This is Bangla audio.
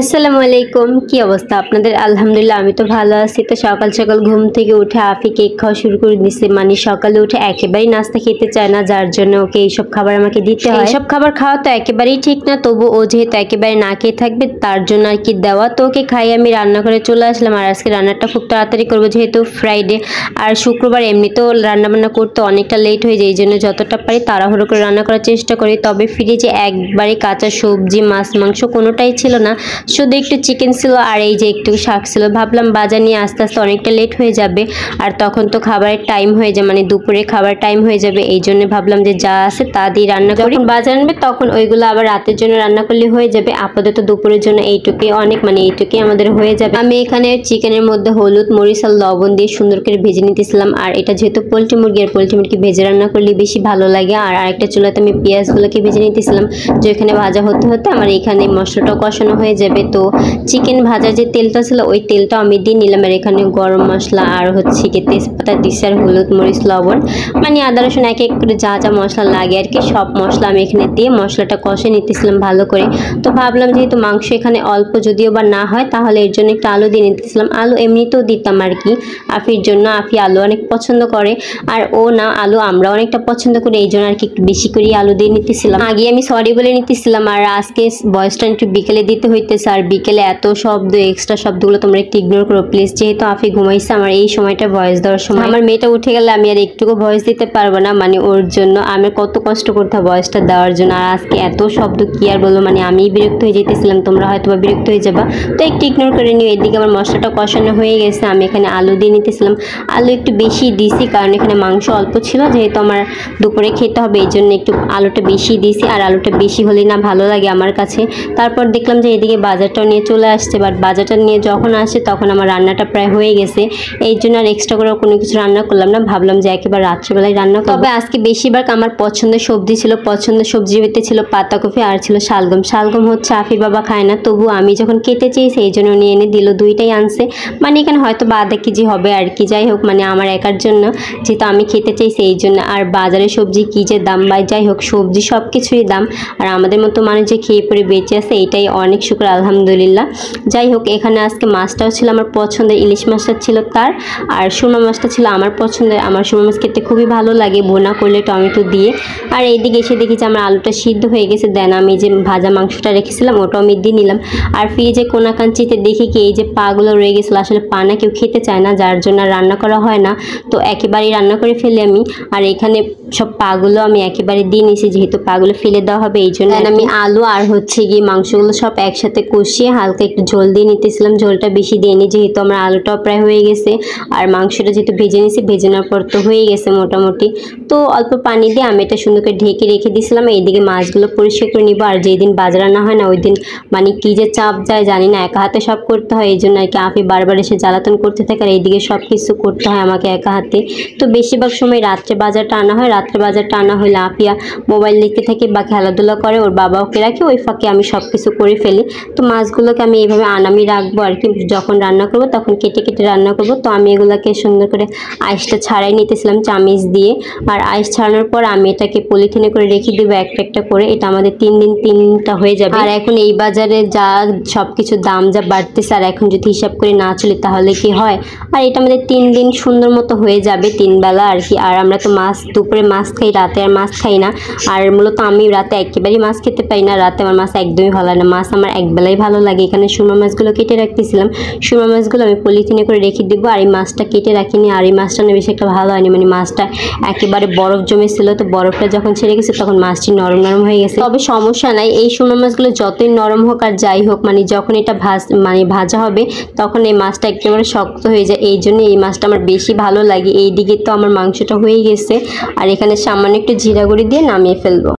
আসসালামু আলাইকুম। কি অবস্থা আপনাদের? আলহামদুলিল্লাহ আমি তো ভালো আছি। তো সকাল সকাল ঘুম থেকে উঠে আফি কেক খাওয়া শুরু করে দিচ্ছে। মানে সকালে উঠে একেবারেই নাস্তা খেতে চায় না, যার জন্য ওকে এইসব খাবার আমাকে দিতে হয়। এইসব খাবার খাওয়া তো একেবারেই ঠিক না, তবু ও যেহেতু একেবারে না খেয়ে থাকবে তার জন্য আর কি দেওয়া। তো ওকে খাই আমি রান্না করে চলে আসলাম। আর আজকে রান্নাটা খুব তাড়াতাড়ি করবো, যেহেতু ফ্রাইডে আর শুক্রবার এমনিতেও রান্নাবান্না করতে অনেকটা লেট হয়ে যায়। এই জন্য যতটা পারি তাড়াহুড়ো করে রান্না করার চেষ্টা করি। তবে ফ্রিজে একবারে কাঁচা সবজি, মাছ, মাংস কোনোটাই ছিল না, শুধু একটু চিকেন ছিল আর এই যে একটু শাক ছিল। ভাবলাম বাজার নিয়ে আস্তে আস্তে অনেকটা লেট হয়ে যাবে, আর তখন তো খাবারের টাইম হয়ে যায়, মানে দুপুরে খাবার টাইম হয়ে যাবে। এই জন্য ভাবলাম যে যা আছে তা দিয়ে রান্না করি, যখন বাজার আনবে তখন ওইগুলো আবার রাতের জন্য রান্না করলে হয়ে যাবে। আপাতত দুপুরের জন্য এইটুকুই অনেক, মানে এইটুকুই আমাদের হয়ে যাবে। আমি এখানে চিকেনের মধ্যে হলুদ, মরিচ আর লবণ দিয়ে সুন্দর করে ভেজে নিতেছিলাম। আর এটা যেহেতু পোলট্রি মুরগি, আর পোলট্রি মুরগি ভেজে রান্না করলে বেশি ভালো লাগে। আর আরেকটা চুলাতে আমি পেঁয়াজগুলোকে ভেজে নিতেছিলাম, যে এখানে ভাজা হতে হতে আমার এখানে মশলাটাও কষানো হয়ে যাবে। তো চিকেন ভাজা যে তেলটা ছিল ওই তেলটা আমি দিয়ে নিলাম। আর এখানে গরম মশলা আর হচ্ছে কি তেজপাতা দিছি, আর হলুদ, মরিচ, লবণ, মানে আদা রসুন এক এক করে যা যা মশলা লাগে আর কি সব মশলা আমি এখানে দিয়ে মশলাটা কষে নিতেছিলাম ভালো করে। তো ভাবলাম যেহেতু মাংস এখানে অল্প যদিও বা না হয়, তাহলে এর জন্য একটু আলু দিয়ে নিতেছিলাম। আলু এমনিতেও দিতাম আর কি আফির জন্য, আফি আলু অনেক পছন্দ করে আর ও না আলু আমরা অনেকটা পছন্দ করি, এই জন্য আর কি একটু বেশি করে আলু দিয়ে নিতেছিলাম। আগে আমি সরি বলে নিতেছিলাম, আর আজকে ভয়েসটা একটু বিকেলে দিতে হইতেছে। আর বিকেলে এত শব্দ, এক্সট্রা শব্দগুলো তোমরা একটু ইগনোর করো প্লিজ, যেহেতু আফি ঘুমাইছে। আমার এই সময়টা ভয়েস দেওয়ার সময়, আমার মেয়েটা উঠে গেলে আমি আর একটুকু ভয়েস দিতে পারবো না, মানে ওর জন্য আমি কত কষ্ট করতে হয় ভয়েসটা দেওয়ার জন্য। আর আজকে এত শব্দ কি আর বলবো, মানে আমি বিরক্ত হয়ে যেতেছিলাম, তোমরা হয়তো বা বিরক্ত হয়ে যাবা, তো একটু ইগনোর করে নিও। এদিকে আমার মশলাটা কষানো হয়ে গেছে, আমি এখানে আলু দিয়ে নিতেছিলাম। আলু একটু বেশি দিছি কারণ এখানে মাংস অল্প ছিল, যেহেতু আমার দুপুরে খেতে হবে এই জন্য একটু আলুটা বেশি দিছি। আর আলুটা বেশি হলে না ভালো লাগে আমার কাছে। তারপর দেখলাম যে এদিকে বাজারটাও নিয়ে চলে আসছে, বাট বাজারটা নিয়ে যখন আসে তখন আমার রান্নাটা প্রায় হয়ে গেছে। এই জন্য আর এক্সট্রা করে কোনো কিছু রান্না করলাম না, ভাবলাম যে একেবারে রাত্রিবেলায় রান্না করব। তবে আজকে বেশিরভাগ আমার পছন্দের সবজি ছিল, পছন্দের সবজি হইতে ছিল পাতাকপি আর ছিল শালগম। শালগম হচ্ছে আফির বাবা খায় না, তবু আমি যখন খেতে চেয়েছি এই জন্য নিয়ে এনে দিল, দুইটাই আনছে। মানে এখানে হয়তো বা আধা কেজি হবে আর কি, যাই হোক মানে আমার একার জন্য যেহেতু আমি খেতে চাইছি এই জন্য। আর বাজারে সবজি কী যে দাম, বা যাই হোক সবজি সব কিছুই দাম, আর আমাদের মতো মানুষ যে খেয়ে পরে বেঁচে আছে এটাই অনেক শুকর আলহামদুলিল্লাহ। যাই হোক এখানে আজকে মাছটাও ছিল আমার পছন্দের, ইলিশ মাছটা ছিল তার, আর সুরমা মাছটা ছিল আমার পছন্দের। আমার সুরমা মাছ খেতে খুবই ভালো লাগে বোনা করলে টমেটো দিয়ে। আর এইদিকে এসে দেখি যে আমার আলুটা সিদ্ধ হয়ে গেছে, দেন আমি যে ভাজা মাংসটা রেখেছিলাম ওটাও আমি দিয়ে নিলাম। আর ফ্রিজে কোনাকাঞ্চিতে দেখি কি এই যে পাগুলো রয়ে গেছিলো, আসলে পা না কেউ খেতে চায় না, যার জন্য রান্না করা হয় না, তো একেবারেই রান্না করে ফেলি আমি। আর এখানে সব পাগুলো আমি একেবারে দিয়ে নিয়েছি, যেহেতু পাগুলো ফেলে দেওয়া হবে এই জন্য আমি আলু আর হচ্ছে গিয়ে মাংসগুলো সব একসাথে কষিয়ে হালকা একটু ঝোল দিয়ে নিতেছিলাম। ঝোলটা বেশি দিয়ে নি, যেহেতু আমার আলুটাও প্রায় হয়ে গেছে আর মাংসটা যেহেতু ভেজে নিয়েছি, ভেজে নেওয়ার পর তো হয়ে গেছে মোটামুটি। তো অল্প পানি দিয়ে আমি এটা সুন্দর করে ঢেকে রেখে দিয়েছিলাম। এইদিকে মাছগুলো পরিষ্কার করে নিব। আর যেই দিন বাজার আনা হয় না ওই দিন মানে কী যে চাপ যায় জানি না, একা হাতে সব করতে হয়, এই জন্য আর কি আফি বারবার এসে জ্বালাতন করতে থাকে, আর এইদিকে সব কিছু করতে হয় আমাকে একা হাতে। তো বেশিরভাগ সময় রাত্রে বাজারটা আনা হয়, রাত্রে বাজারটা আনা হলে আফিয়া মোবাইল দেখতে থাকে বা খেলাধুলা করে, ওর বাবা ওকে রাখে, ওই ফাঁকে আমি সব কিছু করে ফেলি। তো মাছগুলোকে আমি এইভাবে আনামি রাখবো আর কি, যখন রান্না করবো তখন কেটে কেটে রান্না করব। তো আমি এগুলোকে সুন্দর করে আইসটা ছাড়াই নিতেছিলাম চামিচ দিয়ে। আর আইস ছাড়ানোর পর আমি এটাকে পলিথিনে করে রেখে দেবো একটা একটা করে, এটা আমাদের 3 দিন 3টা হয়ে যাবে। আর এখন এই বাজারে যা সব কিছুর দাম যা বাড়তেছে, আর এখন যদি হিসাব করে না চলি তাহলে কি হয়। আর এটা আমাদের 3 দিন সুন্দর মতো হয়ে যাবে, 3 বেলা আর কি। আর আমরা তো মাছ দুপুরে মাছ খাই, রাতে আর মাছ খাই না। আর মূলত আমি রাতে একেবারেই মাছ খেতে পারি না, রাতে আমার মাছ একদমই ভালো লাগে না, মাছ আমার একবেলাই ভালো লাগে। এখানে সুরমা মাছগুলো কেটে রাখতেছিলাম, সুরমা মাছগুলো আমি পলিথিনে করে রেখে দেবো। আর এই মাছটা কেটে রাখিনি, আর এই মাছটা না বেশি একটা ভালো হয়নি, মানে মাছটা একেবারে বরফ জমেছিল, তো বরফটা যখন ছেড়ে গেছে তখন মাছটি নরম নরম হয়ে গেছে। তবে সমস্যা নাই, এই সুরমা মাছগুলো যতই নরম হোক আর যাই হোক, মানে যখন এটা ভাজা হবে তখন এই মাছটা একেবারে শক্ত হয়ে যায়, এই জন্য এই মাছটা আমার বেশি ভালো লাগে। এই দিকে তো আমার মাংসটা হয়ে গেছে, আর এখানে সামান্য একটু জিরা গুঁড়ি দিয়ে নামিয়ে ফেলবো।